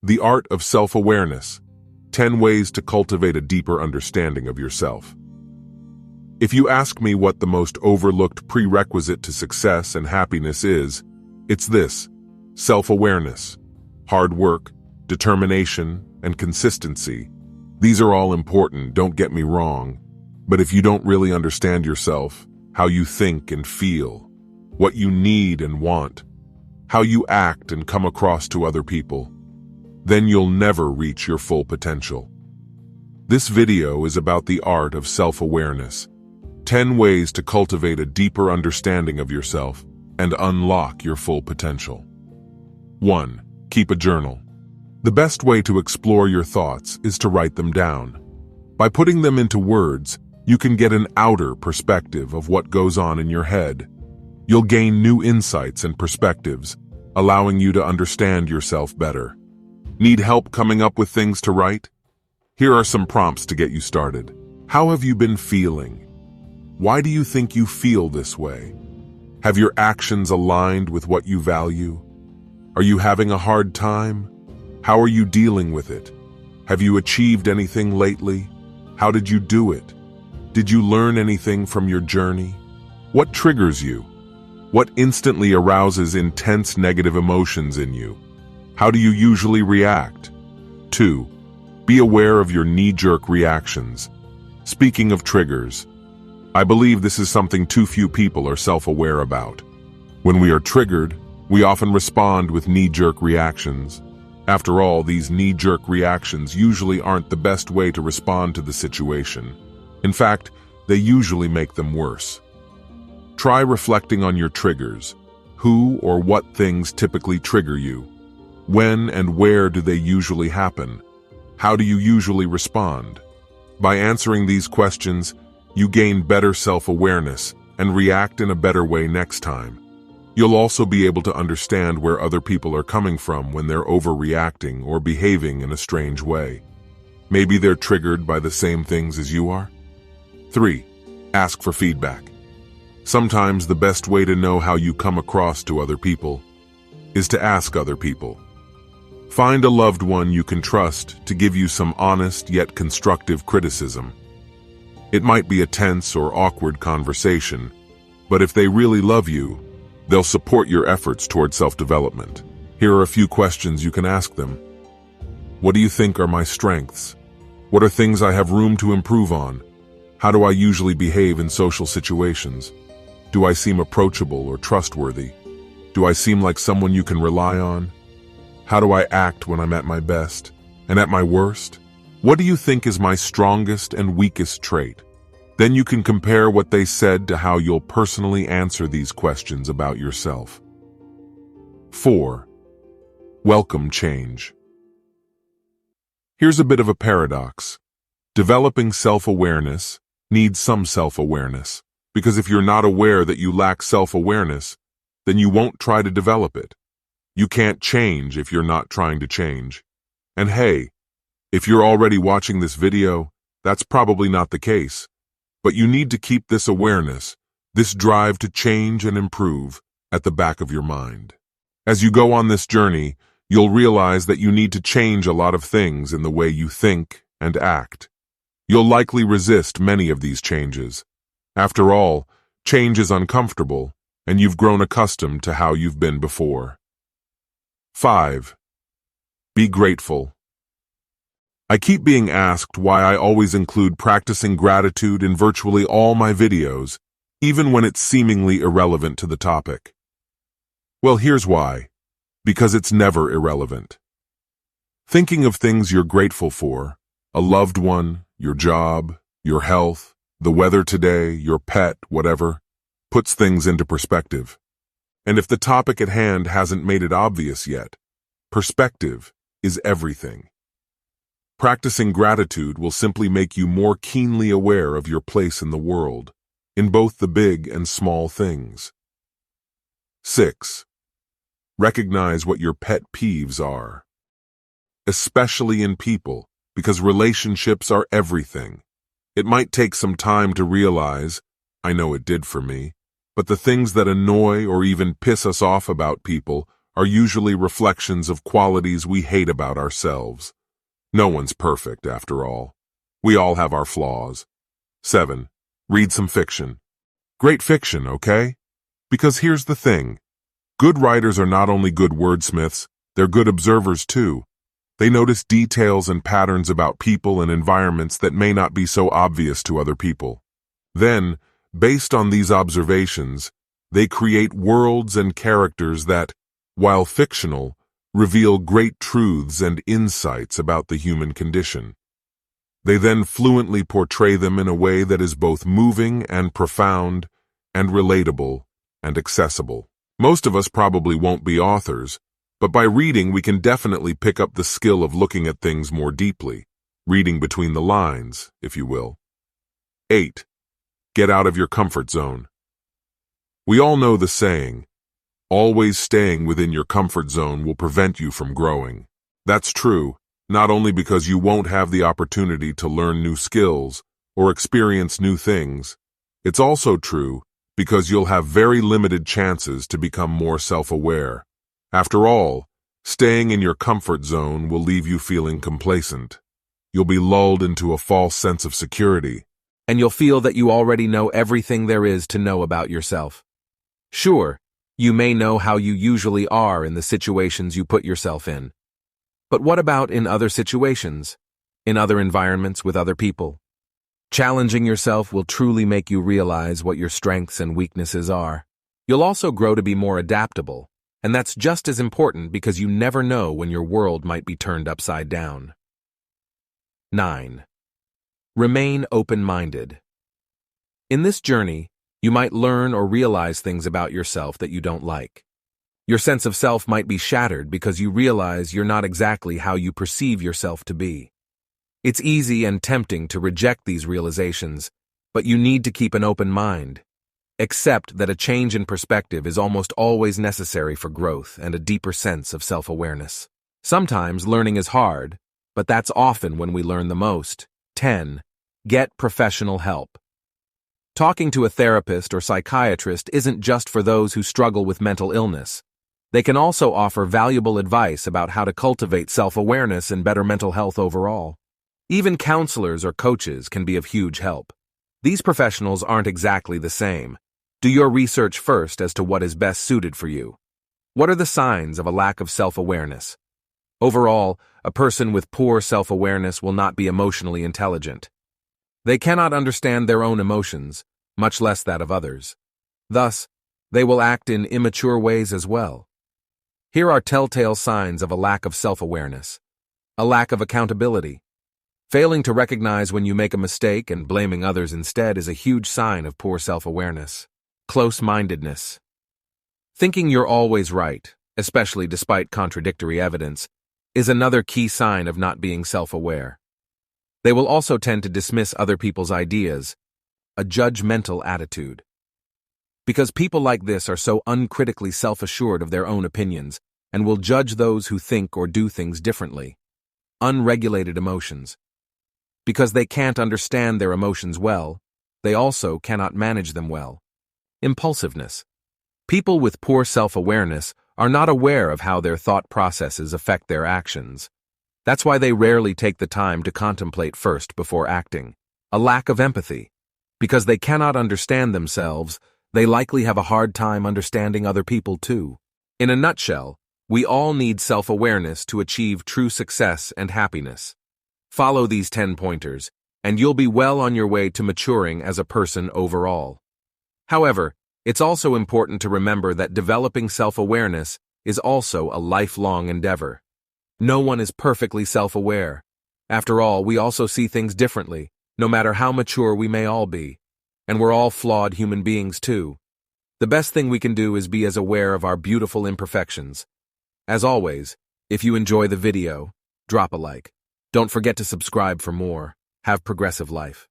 The Art of Self-Awareness, 10 Ways to Cultivate a Deeper Understanding of Yourself. If you ask me what the most overlooked prerequisite to success and happiness is, it's this: self-awareness. Hard work, determination, and consistency. These are all important, don't get me wrong. But if you don't really understand yourself, how you think and feel, what you need and want, how you act and come across to other people, then you'll never reach your full potential. This video is about the art of self-awareness, 10 ways to cultivate a deeper understanding of yourself and unlock your full potential. 1. Keep a journal. The best way to explore your thoughts is to write them down. By putting them into words, you can get an outer perspective of what goes on in your head. You'll gain new insights and perspectives, allowing you to understand yourself better. Need help coming up with things to write? Here are some prompts to get you started. How have you been feeling? Why do you think you feel this way? Have your actions aligned with what you value? Are you having a hard time? How are you dealing with it? Have you achieved anything lately? How did you do it? Did you learn anything from your journey? What triggers you? What instantly arouses intense negative emotions in you? How do you usually react? 2. Be aware of your knee-jerk reactions. Speaking of triggers, I believe this is something too few people are self-aware about. When we are triggered, we often respond with knee-jerk reactions. After all, these knee-jerk reactions usually aren't the best way to respond to the situation. In fact, they usually make them worse. Try reflecting on your triggers. Who or what things typically trigger you? When and where do they usually happen? How do you usually respond? By answering these questions, you gain better self-awareness and react in a better way next time. You'll also be able to understand where other people are coming from when they're overreacting or behaving in a strange way. Maybe they're triggered by the same things as you are. 3. Ask for feedback. Sometimes the best way to know how you come across to other people is to ask other people. Find a loved one you can trust to give you some honest yet constructive criticism. It might be a tense or awkward conversation, but if they really love you, they'll support your efforts toward self-development. Here are a few questions you can ask them. What do you think are my strengths? What are things I have room to improve on? How do I usually behave in social situations? Do I seem approachable or trustworthy? Do I seem like someone you can rely on? How do I act when I'm at my best and at my worst? What do you think is my strongest and weakest trait? Then you can compare what they said to how you'll personally answer these questions about yourself. 4. Welcome change. Here's a bit of a paradox. Developing self-awareness needs some self-awareness, because if you're not aware that you lack self-awareness, then you won't try to develop it. You can't change if you're not trying to change. And hey, if you're already watching this video, that's probably not the case. But you need to keep this awareness, this drive to change and improve, at the back of your mind. As you go on this journey, you'll realize that you need to change a lot of things in the way you think and act. You'll likely resist many of these changes. After all, change is uncomfortable, and you've grown accustomed to how you've been before. 5. Be grateful. I keep being asked why I always include practicing gratitude in virtually all my videos, even when it's seemingly irrelevant to the topic. Well, here's why. Because it's never irrelevant. Thinking of things you're grateful for, a loved one, your job, your health, the weather today, your pet, whatever, puts things into perspective. And if the topic at hand hasn't made it obvious yet, perspective is everything. Practicing gratitude will simply make you more keenly aware of your place in the world, in both the big and small things. 6. Recognize what your pet peeves are. Especially in people, because relationships are everything. It might take some time to realize, I know it did for me, but the things that annoy or even piss us off about people are usually reflections of qualities we hate about ourselves. No one's perfect, after all. We all have our flaws. 7. Read some fiction. Great fiction, okay? Because here's the thing. Good writers are not only good wordsmiths, they're good observers too. They notice details and patterns about people and environments that may not be so obvious to other people. Then, based on these observations, they create worlds and characters that, while fictional, reveal great truths and insights about the human condition. They then fluently portray them in a way that is both moving and profound, and relatable and accessible. Most of us probably won't be authors, but by reading we can definitely pick up the skill of looking at things more deeply, reading between the lines, if you will. 8. Get out of your comfort zone. We all know the saying, always staying within your comfort zone will prevent you from growing. That's true, not only because you won't have the opportunity to learn new skills or experience new things, it's also true because you'll have very limited chances to become more self-aware. After all, staying in your comfort zone will leave you feeling complacent. You'll be lulled into a false sense of security. And you'll feel that you already know everything there is to know about yourself. Sure, you may know how you usually are in the situations you put yourself in. But what about in other situations? In other environments with other people? Challenging yourself will truly make you realize what your strengths and weaknesses are. You'll also grow to be more adaptable, and that's just as important because you never know when your world might be turned upside down. 9. Remain open-minded. In this journey, you might learn or realize things about yourself that you don't like. Your sense of self might be shattered because you realize you're not exactly how you perceive yourself to be. It's easy and tempting to reject these realizations, but you need to keep an open mind. Accept that a change in perspective is almost always necessary for growth and a deeper sense of self-awareness. Sometimes learning is hard, but that's often when we learn the most. 10. Get professional help. Talking to a therapist or psychiatrist isn't just for those who struggle with mental illness. They can also offer valuable advice about how to cultivate self-awareness and better mental health overall. Even counselors or coaches can be of huge help. These professionals aren't exactly the same. Do your research first as to what is best suited for you. What are the signs of a lack of self-awareness? Overall, a person with poor self-awareness will not be emotionally intelligent. They cannot understand their own emotions, much less that of others. Thus, they will act in immature ways as well. Here are telltale signs of a lack of self-awareness. A lack of accountability. Failing to recognize when you make a mistake and blaming others instead is a huge sign of poor self-awareness. Close-mindedness. Thinking you're always right, especially despite contradictory evidence, is another key sign of not being self-aware. They will also tend to dismiss other people's ideas, a judgmental attitude. Because people like this are so uncritically self-assured of their own opinions and will judge those who think or do things differently. Unregulated emotions. Because they can't understand their emotions well, they also cannot manage them well. Impulsiveness. People with poor self-awareness are not aware of how their thought processes affect their actions. That's why they rarely take the time to contemplate first before acting. A lack of empathy. Because they cannot understand themselves, they likely have a hard time understanding other people too. In a nutshell, we all need self-awareness to achieve true success and happiness. Follow these 10 pointers, and you'll be well on your way to maturing as a person overall. However, it's also important to remember that developing self-awareness is also a lifelong endeavor. No one is perfectly self-aware. After all, we also see things differently, no matter how mature we may all be. And we're all flawed human beings too. The best thing we can do is be as aware of our beautiful imperfections. As always, if you enjoy the video, drop a like. Don't forget to subscribe for more. Have progressive life.